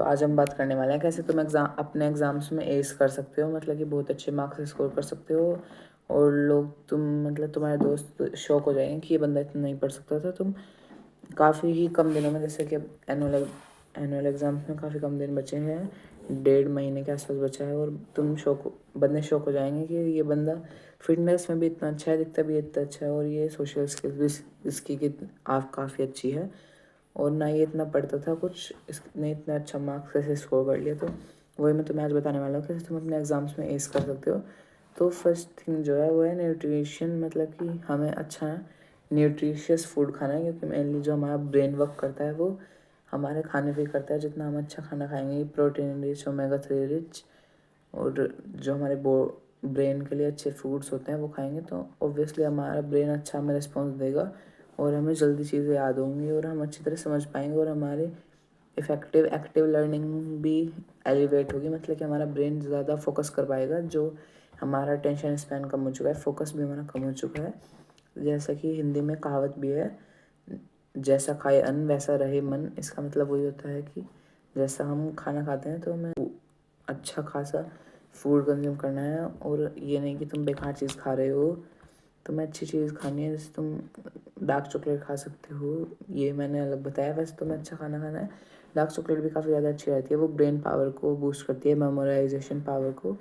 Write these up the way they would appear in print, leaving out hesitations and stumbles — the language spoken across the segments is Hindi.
आज हम बात करने वाले हैं कैसे तुम अपने एग्ज़ाम्स में एस कर सकते हो, मतलब कि बहुत अच्छे मार्क्स स्कोर कर सकते हो और लोग तुम्हारे दोस्त शौक हो जाएंगे कि ये बंदा इतना नहीं पढ़ सकता था। तुम काफ़ी ही कम दिनों में, जैसे कि एनुअल एग्ज़ाम्स में काफ़ी कम दिन बचे हैं, 1.5 महीने के आसपास बचा है, और तुम बंदे शौक हो जाएंगे कि ये बंदा फिटनेस में भी इतना अच्छा है, दिखता भी इतना अच्छा है, और ये सोशल स्किल्स भी इसकी काफ़ी अच्छी है, और ना ये इतना पढ़ता था कुछ, इसने इतना अच्छा मार्क्स कैसे स्कोर कर लिया। तो वही मैं तुम्हें आज बताने वाला हूँ कैसे तुम अपने एग्ज़ाम्स में एस कर सकते हो। तो फर्स्ट थिंग जो है वो है न्यूट्रिशन, मतलब कि हमें अच्छा न्यूट्रिशियस फूड खाना है, क्योंकि मेनली जो हमारा ब्रेन वर्क करता है वो हमारे खाने पे करता है। जितना हम अच्छा खाना खाएंगे, प्रोटीन रिच, ओमेगा 3 रिच, और जो हमारे ब्रेन के लिए अच्छे फूड्स होते हैं वो खाएंगे, तो ऑब्वियसली हमारा ब्रेन अच्छा हमें रिस्पॉन्स देगा और हमें जल्दी चीज़ें याद होंगी और हम अच्छी तरह समझ पाएंगे, और हमारी इफ़ेक्टिव एक्टिव लर्निंग भी एलिवेट होगी, मतलब कि हमारा ब्रेन ज़्यादा फोकस कर पाएगा। जो हमारा टेंशन स्पैन कम हो चुका है, फोकस भी हमारा कम हो चुका है। जैसा कि हिंदी में कहावत भी है, जैसा खाए अन्न वैसा रहे मन। इसका मतलब वही होता है कि जैसा हम खाना खाते हैं तो हमें अच्छा खासा फूड कंज्यूम करना है, और ये नहीं कि तुम बेकार चीज़ खा रहे हो। तुम्हें अच्छी चीज़ खानी है, जैसे तुम डार्क चॉकलेट खा सकते हो, ये मैंने अलग बताया। वैसे तुम्हें अच्छा खाना खाना है, डार्क चॉकलेट भी काफ़ी ज़्यादा अच्छी रहती है, वो ब्रेन पावर को बूस्ट करती है, मेमोराइजेशन पावर को।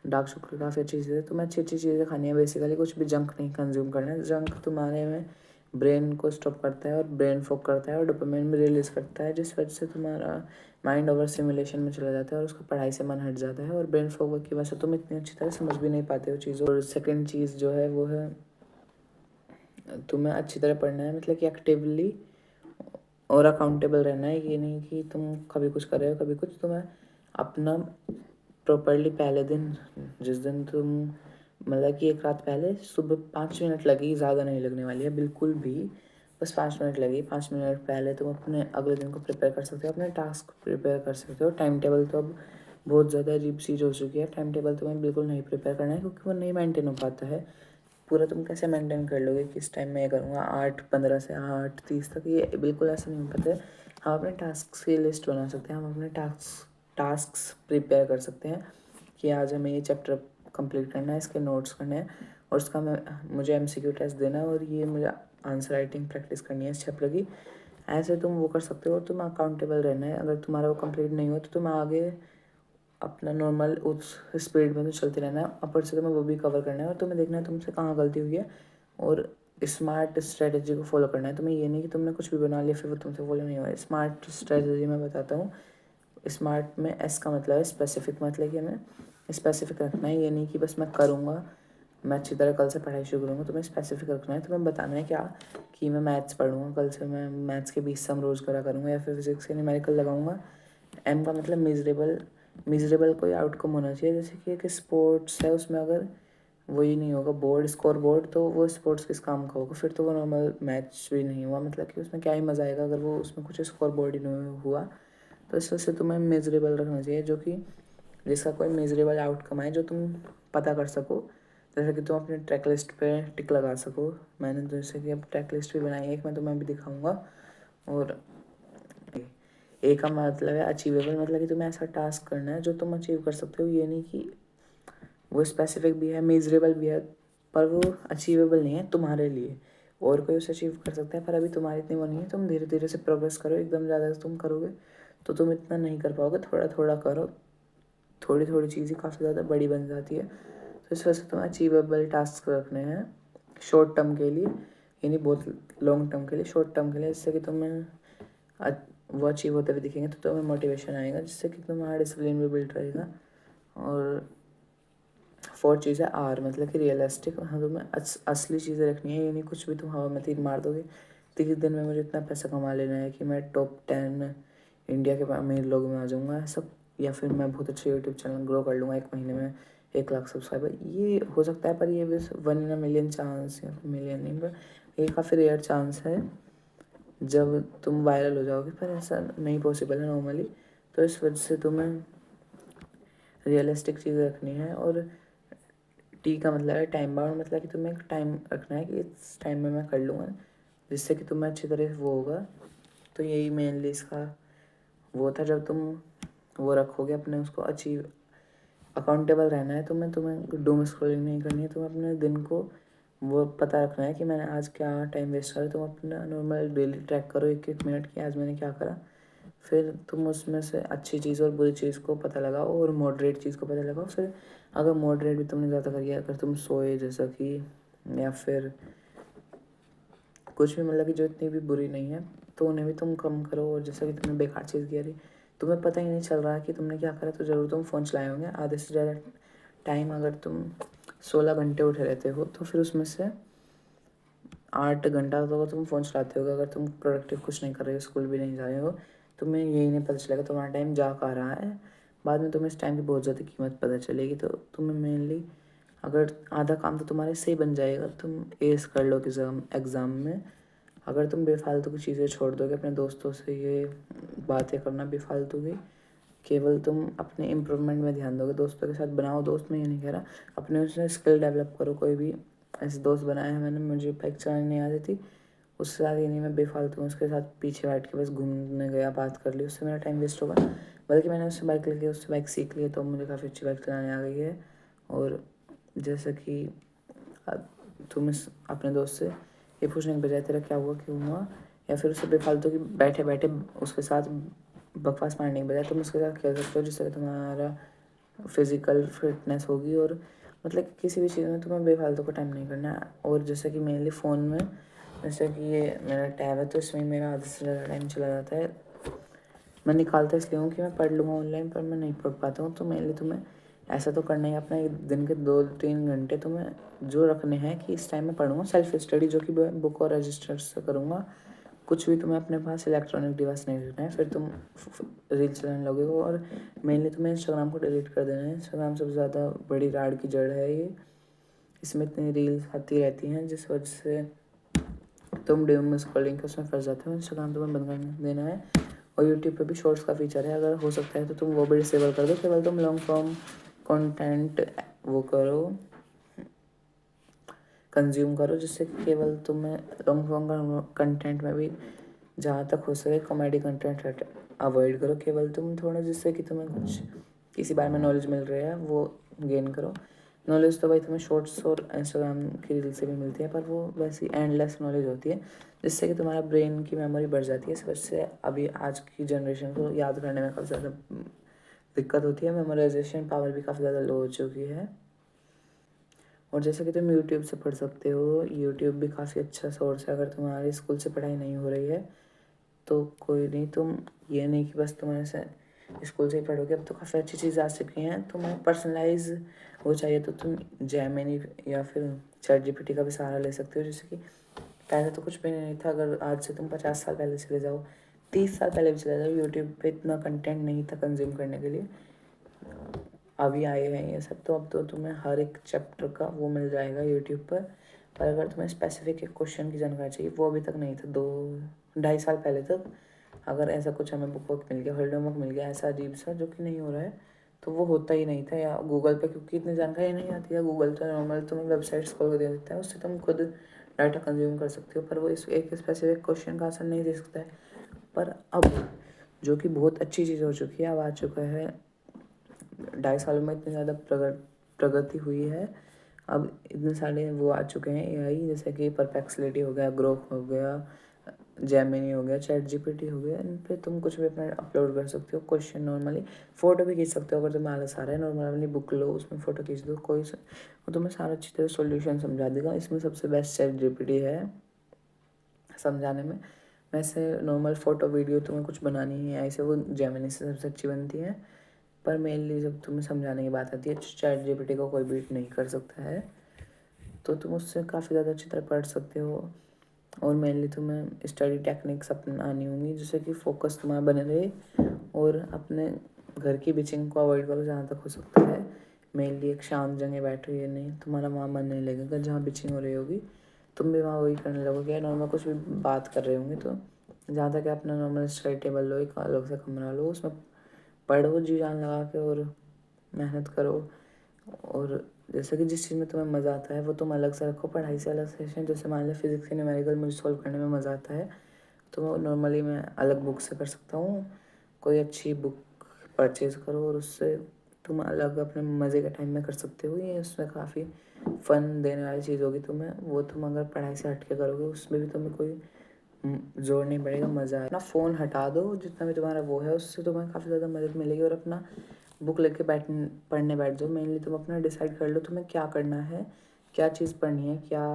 डार्क चॉकलेट काफ़ी अच्छी चीज़ है। तुम्हें अच्छी अच्छी चीज़ें खानी है, बेसिकली कुछ भी जंक नहीं कंज्यूम करना है। जंक तुम्हारे में ब्रेन को स्टॉप करता है और ब्रेन फॉग करता है और डोपामिन भी रिलीज़ करता है, जिस वजह से तुम्हारा माइंड ओवर सिमुलेशन में चला जाता है और उसका पढ़ाई से मन हट जाता है, और ब्रेन फॉग की वजह से तुम इतनी अच्छी तरह समझ भी नहीं पाते हो चीज़ों। और सेकेंड चीज़ जो है वो है तुम्हें अच्छी तरह पढ़ना है, मतलब कि एक्टिवली और अकाउंटेबल रहना है। ये नहीं कि तुम कभी कुछ कर रहे हो कभी कुछ। तुम्हें अपना प्रॉपरली पहले दिन, जिस दिन तुम, मतलब कि एक रात पहले सुबह 5 मिनट लगी, ज़्यादा नहीं लगने वाली है बिल्कुल भी, बस 5 मिनट लगी। 5 मिनट पहले तुम अपने अगले दिन को प्रिपेयर कर सकते हो, अपने टास्क प्रिपेयर कर सकते हो। टाइम टेबल तो अब बहुत ज़्यादा अजीब चीज़ हो चुकी है, टाइम टेबल तुम्हें बिल्कुल नहीं प्रिपेयर करना है, क्योंकि वो नहीं मेंटेन हो पाता है। पूरा तुम कैसे मेंटेन कर लोगे कि इस टाइम में ये करूँगा 8:15 से 8:30 तक, ये बिल्कुल ऐसा नहीं हो पाता है। हम अपने टास्क की लिस्ट बना सकते हैं, हम अपने टास्क प्रिपेयर कर सकते हैं कि आज हमें ये चैप्टर कंप्लीट करना है, इसके नोट्स करने हैं, और उसका मुझे MCQ टेस्ट देना है, और ये मुझे आंसर राइटिंग प्रैक्टिस करनी है इस चैप्टर की। ऐसे तुम वो कर सकते हो, और तुम अकाउंटेबल रहना है। अगर तुम्हारा वो कंप्लीट नहीं हो तो तुम आगे अपना नॉर्मल उस स्पीड में तो चलते रहना है, अपर से तुम्हें वो भी कवर करना है, और तुम्हें देखना है तुमसे कहाँ गलती हुई है, और स्मार्ट स्ट्रेटजी को फॉलो करना है। तुम्हें ये नहीं कि तुमने कुछ भी बना लिया फिर वो तुमसे फॉलो नहीं हुआ। स्मार्ट स्ट्रेटजी मैं बताता हूँ। स्मार्ट में S का मतलब है स्पेसिफिक, मतलब कि हमें स्पेसिफिक रखना है। ये नहीं कि बस मैं करूँगा, मैं अच्छी तरह कल से पढ़ाई शुरू करूँगा। तुम्हें स्पेसिफिक रखना है, तुम्हें बताना है क्या कि मैं मैथ्स पढ़ूँगा कल से, मैं मैथ्स के 20 सम रोज़ करा करूँगा, या फिर फिजिक्स के न्यूमेरिकल लगाऊँगा। M का मतलब मिजरेबल कोई आउटकम होना चाहिए, जैसे कि एक स्पोर्ट्स है, उसमें अगर वही नहीं होगा बोर्ड स्कोर बोर्ड, तो वो स्पोर्ट्स किस काम का होगा फिर, तो वो नॉर्मल मैच भी नहीं हुआ, मतलब कि उसमें क्या ही मज़ा आएगा अगर वो उसमें कुछ स्कोर बोर्ड ही नहीं हुआ। तो इस वजह से तुम्हें मेजरेबल रखना चाहिए, जो कि जिसका कोई मेजरेबल आउटकम है जो तुम पता कर सको, जैसे कि तुम अपने ट्रैक लिस्ट पे टिक लगा सको। मैंने तो जैसे कि अब ट्रैक लिस्ट भी बनाई है एक, मैं तुम्हें भी दिखाऊंगा। और ए का मतलब है अचीवेबल, मतलब कि तुम्हें ऐसा टास्क करना है जो तुम अचीव कर सकते हो। ये नहीं कि वो स्पेसिफिक भी है, मेजरेबल भी है, पर वो अचीवेबल नहीं है तुम्हारे लिए, और कोई उसे अचीव कर सकता है, पर अभी तुम्हारी इतनी वो नहीं है। तुम धीरे धीरे से प्रोग्रेस करो, एकदम ज़्यादा तुम करोगे तो तुम इतना नहीं कर पाओगे, थोड़ा थोड़ा करो, थोड़ी थोड़ी चीज़ें काफ़ी ज़्यादा बड़ी बन जाती है। तो इस वजह से तुम्हें अचीवेबल टास्क रखने हैं शॉर्ट टर्म के लिए, यानी बहुत लॉन्ग टर्म के लिए, शॉर्ट टर्म के लिए, जिससे कि तुम्हें वो अचीव होते हुए दिखेंगे, तो तुम्हें मोटिवेशन आएगा, जिससे कि तुम्हारा डिसिप्लिन भी बिल्ड रहेगा। और फोर्थ चीज़ है R, मतलब कि रियलिस्टिक। हाँ, तुम्हें असली चीज़ें रखनी है, ये नहीं कुछ भी तुम हवा में तीर मार दोगे 30 दिन में मुझे इतना पैसा कमा लेना है कि मैं टॉप 10 इंडिया के अमीर लोगों में आ जाऊँगा सब, या फिर मैं बहुत अच्छे यूट्यूब चैनल ग्रो कर लूँगा 1 महीने में 1 लाख सब्सक्राइबर। ये हो सकता है, पर ये बस 1 in a million चांस, या फिर मिलियन नहीं, पर ये काफ़ी रेयर चांस है जब तुम वायरल हो जाओगे, पर ऐसा नहीं पॉसिबल है नॉर्मली। तो इस वजह से तुम्हें रियलिस्टिक चीज़ रखनी है। और T का मतलब है टाइम बाउंड, मतलब कि तुम्हें एक टाइम रखना है कि इस टाइम में मैं कर लूँगा, जिससे कि तुम्हें अच्छी तरह से वो होगा। तो यही मेनली इसका वो था। जब तुम वो रखोगे अपने, उसको अचीव अकाउंटेबल रहना है तुम्हें डूम स्क्रॉलिंग नहीं करनी है, तुम्हें अपने दिन को वो पता रखना है कि मैंने आज क्या टाइम वेस्ट करा। तुम अपना नॉर्मल डेली ट्रैक करो 1-1 मिनट की, आज मैंने क्या करा। फिर तुम उसमें से अच्छी चीज़ और बुरी चीज़ को पता लगाओ और मॉडरेट चीज़ को पता लगाओ। फिर अगर मॉडरेट भी तुमने ज़्यादा करी है, अगर तुम सोए जैसा कि, या फिर कुछ भी मतलब कि जो इतनी भी बुरी नहीं है, तो उन्हें भी तुम कम करो। और जैसा कि तुमने बेकार चीज़ की रही, तुम्हें पता ही नहीं चल रहा है कि तुमने क्या करा, तो ज़रूर तुम फ़ोन चलाए होंगे आधे से ज़्यादा टाइम। अगर तुम 16 घंटे उठे रहते हो तो फिर उसमें से 8 घंटा तो तुम फ़ोन चलाते होगे। अगर तुम प्रोडक्टिव कुछ नहीं कर रहे हो, स्कूल भी नहीं जा रहे हो, तुम्हें यही नहीं पता चलेगा तुम्हारा टाइम जा कहाँ रहा है। बाद में तुम्हें इस टाइम की बहुत ज़्यादा कीमत पता चलेगी। तो तुम्हें मेनली अगर आधा काम तो तुम्हारे से ही बन जाएगा, तुम एस कर लो एग्ज़ाम में। अगर तुम बेफालतू की चीज़ें छोड़ दोगे, अपने दोस्तों से ये बातें करना बेफालतू की, केवल तुम अपने इम्प्रूवमेंट में ध्यान दोगे। दोस्तों के साथ बनाओ दोस्त, मैं ये नहीं कह रहा, अपने उससे स्किल डेवलप करो। कोई भी ऐसे दोस्त बनाए हैं मैंने, मुझे बाइक चलानी नहीं आती थी, उसके साथ ये नहीं मैं बेफालतू उसके साथ पीछे बैठ के बस घूमने गया, बात कर ली, उससे मेरा टाइम वेस्ट होगा। बल्कि मैंने उससे बाइक लेके उससे बाइक सीख ली, तो मुझे काफ़ी अच्छी बाइक चलाने आ गई है। और जैसे कि तुम अपने दोस्त से ये पूछने के बजाय तेरा क्या हुआ, क्यों हुआ, या फिर उससे बेफालतू की बैठे बैठे उसके साथ बकवास मारने के बजाय तुम उसके साथ खेल सकते हो, जिससे कि तुम्हारा फिज़िकल फिटनेस होगी। और मतलब कि किसी भी चीज़ में तुम्हें बेफालतू का टाइम नहीं करना है। और जैसे कि मेनली फ़ोन में, जैसे कि ये मेरा टैब है, तो इसमें मेरा आधे से ज़्यादा टाइम चला जाता है। मैं निकालता इसलिए हूँ कि मैं पढ़ लूँगा ऑनलाइन, पर मैं नहीं पढ़ पाता हूँ। तो मेनली तुम्हें ऐसा तो करना ही अपना एक दिन के 2-3 घंटे तुम्हें जो रखने हैं कि इस टाइम में पढ़ूँगा, सेल्फ स्टडी, जो कि बुक और रजिस्टर से करूँगा। कुछ भी तुम्हें अपने पास इलेक्ट्रॉनिक डिवाइस नहीं रखना है, फिर तुम रील चलाने लगोगे। और मेनली तुम्हें इंस्टाग्राम को डिलीट कर देना है। इंस्टाग्राम सबसे ज़्यादा बड़ी राड़ की जड़ है ये, इसमें इतनी रील्स आती रहती हैं जिस वजह से तुम डूम स्क्रॉलिंग के उसमें फंस जाते हो। इंस्टाग्राम तुम्हें बंद कर देना है। और यूट्यूब पे भी शॉर्ट्स का फीचर है, अगर हो सकता है तो तुम वो भी डिसेबल कर दो। केवल तुम लॉन्ग फॉर्म कंटेंट वो करो, कंज्यूम करो, जिससे कि केवल तुम्हें लॉन्ग फॉर्म कंटेंट में भी जहाँ तक हो सके कॉमेडी कंटेंट अवॉइड करो। केवल तुम थोड़ा जिससे कि तुम्हें कुछ किसी बारे में नॉलेज मिल रही है वो गेन करो। नॉलेज तो भाई तुम्हें शॉर्ट्स और इंस्टाग्राम की रील से भी मिलती है, पर वो वैसी एंडलेस नॉलेज होती है, जिससे कि तुम्हारा ब्रेन की मेमोरी बढ़ जाती है। इस वजह से अभी आज की जनरेशन को याद करने में काफ़ी ज़्यादा दिक्कत होती है। मेमोराइजेशन पावर भी काफ़ी ज़्यादा लो हो चुकी है। और जैसे कि तुम यूट्यूब से पढ़ सकते हो, यूट्यूब भी काफ़ी अच्छा सोर्स है। अगर तुम्हारी स्कूल से पढ़ाई नहीं हो रही है तो कोई नहीं, तुम ये नहीं कि बस तुम ऐसे स्कूल से ही पढ़ोगे। अब तो काफ़ी अच्छी चीज़ आ चुकी हैं। तुम्हें पर्सनलाइज वो चाहिए तो तुम जेमिनी या फिर चैट जीपीटी का भी सहारा ले सकते हो। जैसे कि पहले तो कुछ भी नहीं था, अगर आज से तुम 50 साल पहले चले जाओ, 30 साल पहले भी चले जाओ, यूट्यूब पे इतना कंटेंट नहीं था कंज्यूम करने के लिए। अभी आए हैं ये सब, तो अब तो तुम्हें हर एक चैप्टर का वो मिल जाएगा यूट्यूब पर अगर तुम्हें स्पेसिफिक एक क्वेश्चन की जानकारी चाहिए, वो अभी तक नहीं था। 2-2.5 साल पहले तक अगर ऐसा कुछ हमें बुक वर्क मिल गया, हॉलीडे होमवर्क मिल गया ऐसा अजीब सा जो कि नहीं हो रहा है, तो वो होता ही नहीं था। या गूगल पे क्योंकि इतनी जानकारी नहीं आती है, गूगल तो नॉर्मल तुम्हें वेबसाइट्स खोल कर दे देता है, उससे तुम खुद डाटा कंज्यूम कर सकते हो, पर वो इस एक स्पेसिफिक क्वेश्चन का आंसर नहीं दे सकता है। पर अब जो कि बहुत अच्छी चीज़ हो चुकी है, अब आ चुका है 2.5 सालों में इतनी ज़्यादा प्रगति हुई है। अब इतने सारे वो आ चुके हैं एआई, जैसे कि परप्लेक्सिटी हो गया, ग्रोक हो गया, जेमिनी हो गया, चैट जीपीटी हो गया। इन पे तुम कुछ भी अपना अपलोड कर सकते हो क्वेश्चन। नॉर्मली फ़ोटो भी खींच सकते हो, अगर तुम्हें आलस आ रहा है नॉर्मल अपनी बुक लो, उसमें फ़ोटो खींच दो, वो तुम्हें सारा अच्छी तरह सोल्यूशन समझा देगा। इसमें सबसे बेस्ट चैट जीपीटी है समझाने में। वैसे नॉर्मल फ़ोटो वीडियो तुम्हें कुछ बनानी है ऐसे, वो जेमिनी से सबसे अच्छी बनती है। पर मेनली जब तुम्हें समझाने की बात आती है, चैट जीपीटी को कोई बीट नहीं कर सकता है, तो तुम उससे काफ़ी ज़्यादा अच्छी तरह पढ़ सकते हो। और मेनली तुम्हें स्टडी टेक्निक्स अपनानी होंगी, जिससे कि फोकस तुम्हारा बने रहे। और अपने घर की बिचिंग को अवॉइड करो जहाँ तक हो सकता है। मेनली एक शांत जगह बैठो, ये नहीं तुम्हारा वहाँ मन नहीं लगेगा जहाँ बिचिंग हो रही होगी, तुम भी वहाँ वही करने लगोगे। नॉर्मल कुछ भी बात कर रहे होंगे, तो जहाँ तक अपना नॉर्मल स्टडी टेबल लो, एक अलग से कमरा लो, उसमें पढ़ो जी जान लगा के और मेहनत करो। और जैसे कि जिस चीज़ में तुम्हें मज़ा आता है वो तुम अलग से रखो, पढ़ाई से अलग सेशन। जैसे मान लो फिजिक्स के न्यूमेरिकल मुझे सॉल्व करने में मज़ा आता है, तो नॉर्मली मैं अलग बुक से कर सकता हूँ। कोई अच्छी बुक परचेज़ करो और उससे तुम अलग अपने मज़े के टाइम में कर सकते हो। ये उसमें काफ़ी फ़न देने वाली चीज़ होगी तुम्हें। वो तुम अगर पढ़ाई से हट के करोगे उसमें भी तुम्हें कोई जोर नहीं पड़ेगा, मज़ा आए। अपना फ़ोन हटा दो, जितना भी तुम्हारा वो है उससे तुम्हें काफ़ी ज़्यादा मदद मिलेगी। और अपना बुक लेके पढ़ने बैठ जाओ। मेनली तुम अपना डिसाइड कर लो तुम्हें क्या करना है, क्या चीज़ पढ़नी है, क्या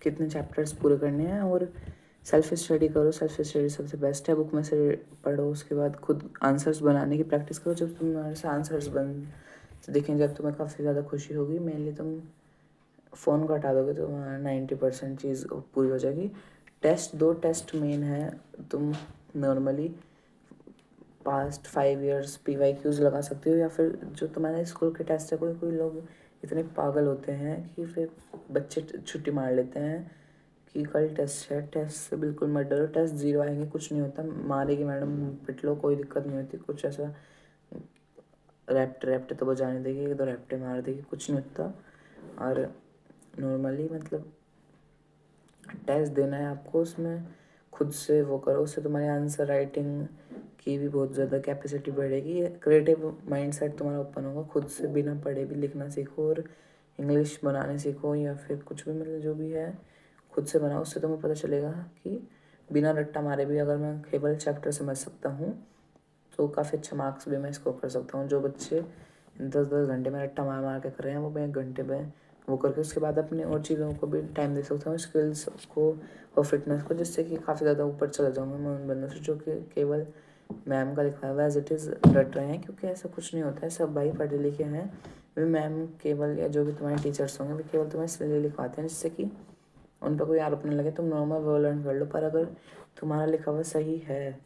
कितने चैप्टर्स पूरे करने हैं। और सेल्फ स्टडी करो। सेल्फ स्टडी सबसे बेस्ट है। बुक में से पढ़ो, उसके बाद खुद आंसर्स बनाने की प्रैक्टिस करो। जब तुम्हारे से आंसर्स बन दिखें, जब तुम्हें काफ़ी ज़्यादा खुशी होगी। मेनली तुम फ़ोन को हटा दोगे तो 90% चीज़ पूरी हो जाएगी। टेस्ट, 2 टेस्ट मेन है। तुम नॉर्मली पास्ट 5 ईयर्स PYQs लगा सकते हो, या फिर जो तुम्हारे स्कूल के टेस्ट है। कोई कोई लोग इतने पागल होते हैं कि फिर बच्चे छुट्टी मार लेते हैं कि कल टेस्ट है, टेस्ट से बिल्कुल मत डरो। टेस्ट 0 आएंगे, कुछ नहीं होता। मारेगी मैडम, पिट लो, कोई दिक्कत नहीं होती। कुछ ऐसा रैप्टे तो बजाने देगी, 1-2 रैप्टे मार देगी, कुछ नहीं होता। और नॉर्मली मतलब टेस्ट देना है आपको, उसमें खुद से वो करो। उससे तुम्हारी आंसर राइटिंग की भी बहुत ज़्यादा कैपेसिटी बढ़ेगी। क्रिएटिव माइंडसेट तुम्हारा ओपन होगा। खुद से बिना पढ़े भी लिखना सीखो और इंग्लिश बनाने सीखो, या फिर कुछ भी मतलब जो भी है खुद से बनाओ। उससे तुम्हें पता चलेगा कि बिना रट्टा मारे भी अगर मैं केवल चैप्टर समझ सकता हूँ तो काफ़ी अच्छा मार्क्स भी मैं स्कोर कर सकता हूँ। जो बच्चे 10-10 घंटे में रट्टा मार मार के कर रहे हैं, वो मैं 1 घंटे में वो करके उसके बाद अपने और चीज़ों को भी टाइम दे सकता हूँ, स्किल्स को और फिटनेस को, जिससे कि काफ़ी ज़्यादा ऊपर चला जाऊँगा मैं उन बंदों से जो कि केवल मैम का लिखा हुआ एज इट इज़ रट रहे हैं। क्योंकि ऐसा कुछ नहीं होता है, सब भाई पढ़े लिखे हैं। वे मैम केवल या जो भी तुम्हारे टीचर्स होंगे वे केवल तुम्हें इसलिए लिखवाते हैं जिससे कि उन पर कोई आरोप नहीं लगे। तुम नॉर्मल वो लर्न कर लो, पर अगर तुम्हारा लिखा हुआ सही है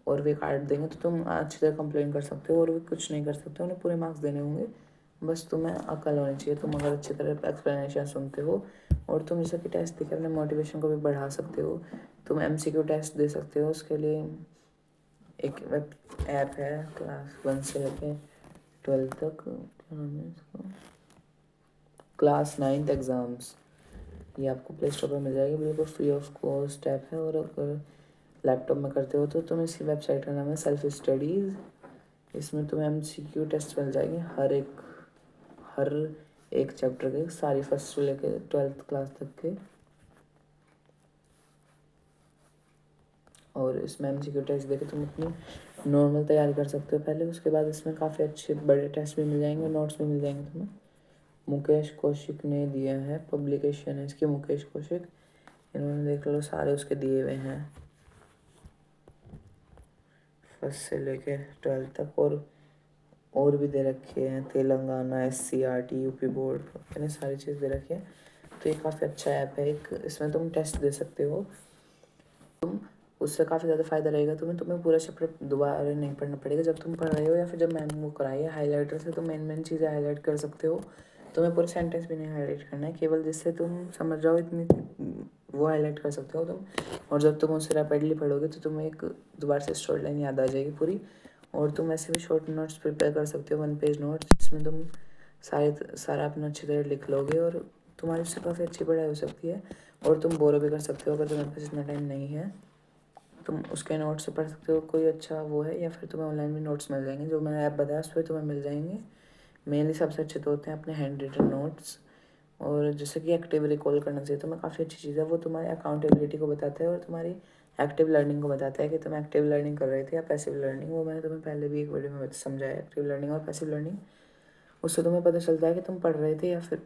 और वे काट देंगे तो तुम अच्छी तरह कंप्लेन कर सकते हो और वे कुछ नहीं कर सकते। उन्हें पूरे मार्क्स देने होंगे। बस तुम्हें अकल होनी चाहिए। तुम अगर अच्छी तरह एक्सप्लेनेशन सुनते हो और तुम जैसे कि टेस्ट देकर अपने मोटिवेशन को भी बढ़ा सकते हो। तुम MCQ टेस्ट दे सकते हो। उसके लिए एक वेब ऐप है, क्लास 1 से लेके 12 तक, क्या नाम है इसका, क्लास 9th एग्ज़ाम्स। ये आपको प्ले स्टोर पर मिल जाएगी, बिल्कुल फ्री ऑफ कॉस्ट ऐप है। और अगर लैपटॉप में करते हो तो तुम इसी वेबसाइट का नाम है सेल्फ स्टडीज़। इसमें तुम्हें MCQ टेस्ट मिल जाएंगे हर एक चैप्टर के, सारी फर्स्ट से लेके 12th क्लास तक के। और इसमें MCQ टेस्ट देके तुम अपनी नॉर्मल तैयारी कर सकते हो पहले। उसके बाद इसमें काफ़ी अच्छे बड़े टेस्ट भी मिल जाएंगे, नोट्स भी मिल जाएंगे तुम्हें। मुकेश कौशिक ने दिया है, पब्लिकेशन है इसकी मुकेश कौशिक। इन्होंने देख लो सारे उसके दिए हुए हैं, फर्स्ट से लेके 12th तक। और भी दे रखे हैं, तेलंगाना SCRT UP बोर्ड, इतने सारी चीज़ दे रखी है। तो ये काफ़ी अच्छा ऐप है एक, इसमें तुम टेस्ट दे सकते हो। तुम उससे काफ़ी ज़्यादा फ़ायदा रहेगा तुम्हें पूरा चैप्टर दोबारा नहीं पढ़ना पड़ेगा। जब तुम पढ़ रहे हो या फिर जब मैम वो कराई है हाईलाइटर से, तो मेन चीज़ें हाईलाइट कर सकते हो। तुम्हें पूरे सेंटेंस भी नहीं हाईलाइट करना है, केवल जिससे तुम समझ जाओ इतनी वो हाईलाइट कर सकते हो तुम। और जब तुम उसे रैपिडली पढ़ोगे तो तुम्हें एक दोबारा से स्टोरी लाइन याद आ जाएगी पूरी। और तुम ऐसे भी शॉर्ट नोट्स प्रिपेयर कर सकते हो, 1 पेज नोट्स, जिसमें तुम सारा अपना अच्छी तरह लिख लोगे और तुम्हारी उससे काफ़ी अच्छी पढ़ाई हो सकती है। और तुम बोरो भी कर सकते हो अगर तुम्हारे पास इतना टाइम नहीं है। तुम उसके नोट्स से पढ़ सकते हो, कोई अच्छा वो है, या फिर तुम्हें ऑनलाइन भी नोट्स मिल जाएंगे। जो मैंने ऐप बताया उस पर तुम्हें मिल जाएंगे। मेनली सबसे अच्छे तो होते हैं अपने हैंड रिटन नोट्स। और जैसे कि एक्टिव रिकॉल करना चाहिए, तो मैं काफ़ी अच्छी चीज़ है वो। तुम्हारी अकाउंटेबिलिटी को बताता है और तुम्हारी एक्टिव लर्निंग को बताता है कि तुम एक्टिव लर्निंग कर रहे थे या पैसिव लर्निंग। वो मैंने तुम्हें पहले भी एक वीडियो में समझाया, एक्टिव लर्निंग और पैसिव लर्निंग। उससे तुम्हें पता चलता है कि तुम पढ़ रहे थे या फिर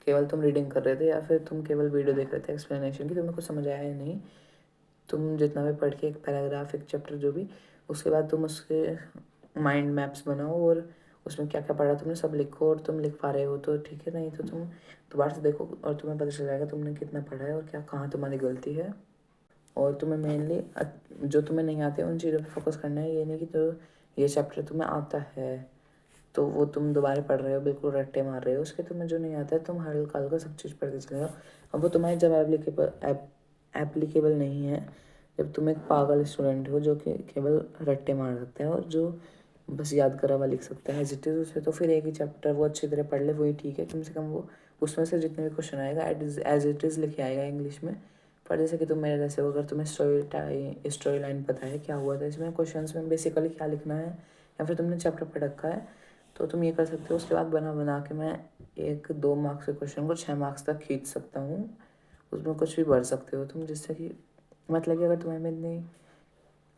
केवल तुम रीडिंग कर रहे थे, या फिर तुम केवल वीडियो देख रहे थे एक्सप्लेनेशन की, तुम्हें कुछ समझ आया या नहीं। तुम जितना भी पढ़ के एक पैराग्राफ, एक चैप्टर जो भी, उसके बाद तुम उसके माइंड मैप्स बनाओ और उसमें क्या क्या पढ़ा तुमने सब लिखो। और तुम लिख पा रहे हो तो ठीक है, नहीं तो तुम दोबारा से देखो और तुम्हें पता चल जाएगा तुमने कितना पढ़ा है और क्या कहाँ तुम्हारी गलती है। और तुम्हें मेनली जो तुम्हें नहीं आते उन चीज़ों पर फोकस करना है। ये नहीं कि तो ये चैप्टर तुम्हें आता है तो वो तुम दोबारा पढ़ रहे हो, बिल्कुल रट्टे मार रहे हो उसके। तुम्हें जो नहीं आता है तुम हल्का हल्का सब चीज़ पढ़ते चले जाओ। अब वो तुम्हारी जब एप्लीकेबल नहीं है, जब तुम एक पागल स्टूडेंट हो जो कि केवल रट्टे मार सकता है और जो बस याद करा हुआ लिख सकता है एज इट इज़, उसे तो फिर एक ही चैप्टर वो अच्छी तरह पढ़ ले, वही ठीक है। कम से कम वो उसमें से जितने भी क्वेश्चन आएगा एज इट इज़ लिखे आएगा इंग्लिश में, पर जैसे कि तुम मेरे जैसे हो, अगर तुम्हें स्टोरी लाइन पता है क्या हुआ था इसमें, क्वेश्चंस में बेसिकली क्या लिखना है, या फिर तुमने चैप्टर पढ़ रखा है, तो तुम ये कर सकते हो। उसके बाद बना बना के मैं 1-2 मार्क्स के क्वेश्चन को 6 मार्क्स तक खींच सकता हूँ। उसमें कुछ भी भर सकते हो तुम, जिससे कि मतलब कि अगर तुम्हारे में इतनी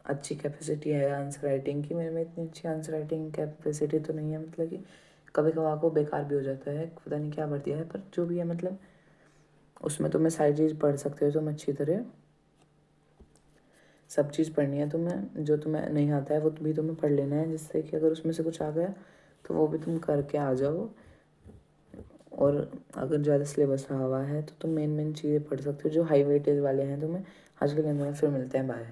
अच्छी कैपेसिटी है आंसर राइटिंग की, मेरे में इतनी अच्छी आंसर राइटिंग कैपेसिटी तो नहीं है। मतलब कि कभी कभार को बेकार भी हो जाता है, पता नहीं क्या भर दिया है, पर जो भी है मतलब उसमें तुम्हें सारी चीज़ पढ़ सकते हो तुम अच्छी तरह। सब चीज़ पढ़नी है तुम्हें, जो तुम्हें नहीं आता है वो भी तुम्हें पढ़ लेना है, जिससे कि अगर उसमें से कुछ आ गया तो वो भी तुम करके आ जाओ। और अगर ज़्यादा सिलेबस रहा हुआ है तो तुम मेन मेन चीज़ें पढ़ सकते हो जो हाई वेटेज वाले हैं तुम्हें। आज के लिए फिर मिलते हैं, बाय।